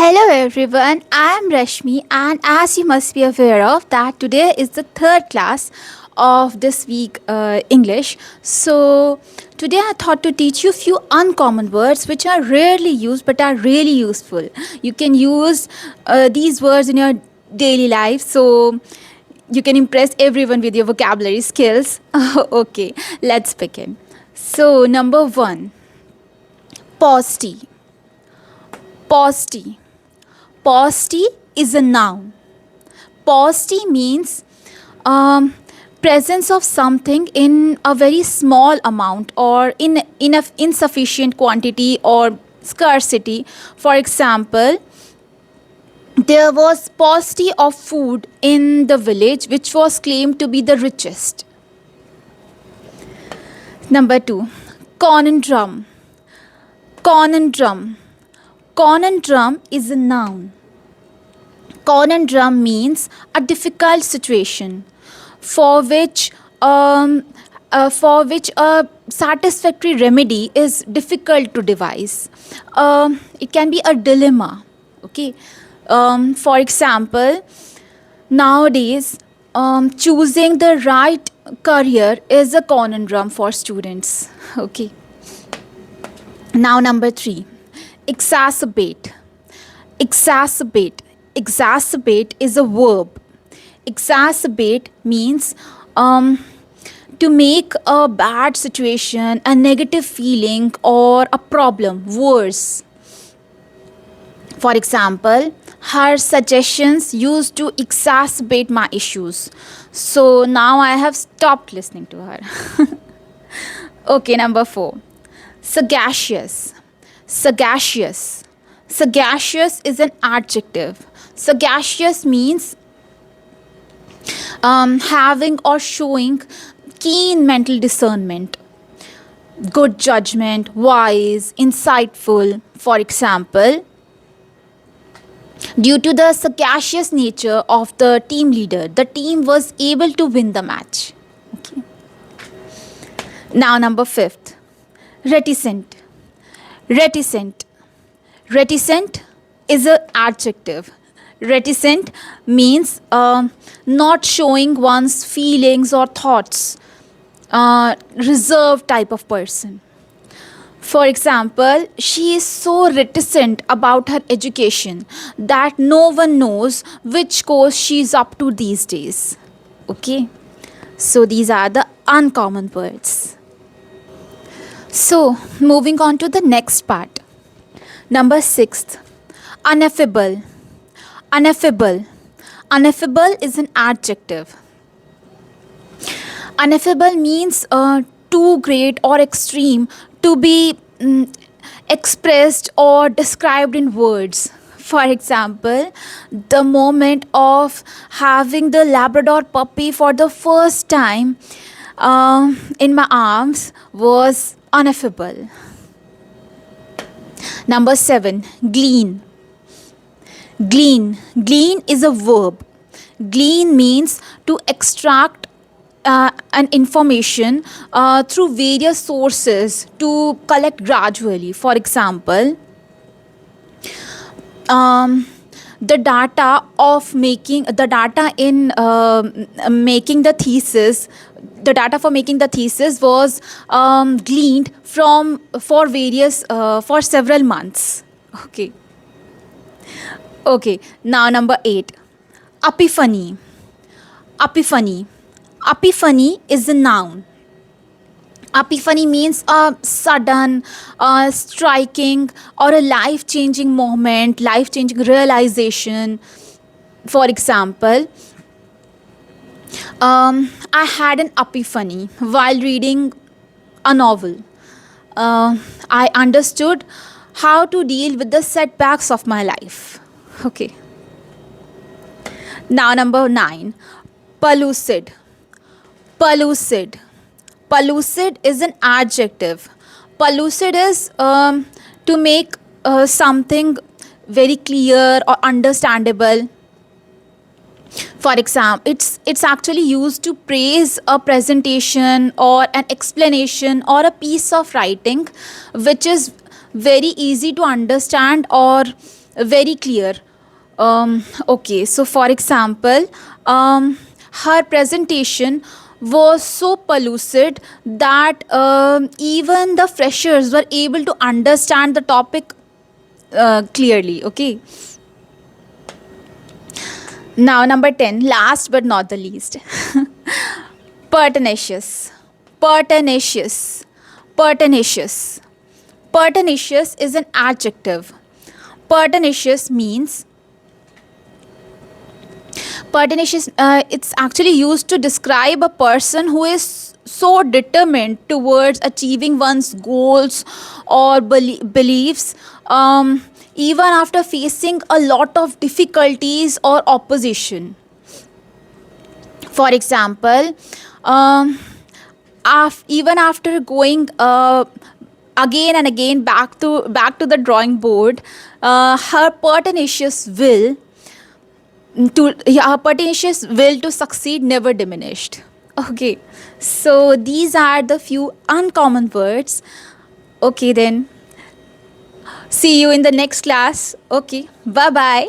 Hello everyone, I am Rashmi, and as you must be aware of that today is the third class of this week English. So today I thought to teach you few uncommon words which are rarely used but are really useful. You can use these words in your daily life, so you can impress everyone with your vocabulary skills. Okay, let's begin. So number 1, paucity. Paucity. Paucity is a noun. Paucity means um, presence of something in a very small amount or in enough insufficient quantity or scarcity. For example, there was paucity of food in the village which was claimed to be the richest. Number 2, conundrum. Conundrum. Conundrum is a noun. Conundrum means a difficult situation for which a satisfactory remedy is difficult to devise. It can be a dilemma. Okay. For example, nowadays, choosing the right career is a conundrum for students. Okay. Now, number 3, exacerbate. Exacerbate. Exacerbate is a verb. Exacerbate means to make a bad situation, a negative feeling, or a problem worse. For example, her suggestions used to exacerbate my issues. So now I have stopped listening to her. Okay, number 4, sagacious. Sagacious. Sagacious is an adjective. Sagacious means having or showing keen mental discernment, good judgment, wise, insightful. For example, due to the sagacious nature of the team leader, the team was able to win the match. Okay. Now, number 5th, reticent. Reticent. Reticent is an adjective. Reticent means not showing one's feelings or thoughts, reserved type of person. For example, she is so reticent about her education that no one knows which course she is up to these days. Okay, so these are the uncommon words. So, moving on to the next part. Number 6, ineffable. Ineffable. Ineffable is an adjective. Ineffable means too great or extreme to be expressed or described in words. For example, the moment of having the Labrador puppy for the first time in my arms was ineffable. Number 7, glean. Glean. Glean is a verb. Glean means to extract an information through various sources to collect gradually. For example, the data of making the data in making the thesis, the data for making the thesis was gleaned from for various for several months. Okay. Okay, now number 8, epiphany. Epiphany. Epiphany is a noun. Epiphany means a sudden, striking, or a life changing moment, life changing realization. For example, I had an epiphany while reading a novel. I understood how to deal with the setbacks of my life. Okay. Now, number 9, pellucid. Pellucid. Pellucid is an adjective. Pellucid is to make something very clear or understandable. For example, it's actually used to praise a presentation or an explanation or a piece of writing which is very easy to understand or very clear. Okay, so for example, her presentation was so pellucid that even the freshers were able to understand the topic clearly. Okay, now number 10, last but not the least. Pertinacious. Pertinacious. Pertinacious. Pertinacious is an adjective. Pertinacious means pertinacious, it's actually used to describe a person who is so determined towards achieving one's goals or beliefs, even after facing a lot of difficulties or opposition. For example, um, even after going again and again back to the drawing board, her pertinacious will her pertinacious will to succeed never diminished. Okay, so these are the few uncommon words. Okay, then see you in the next class. Okay, bye bye.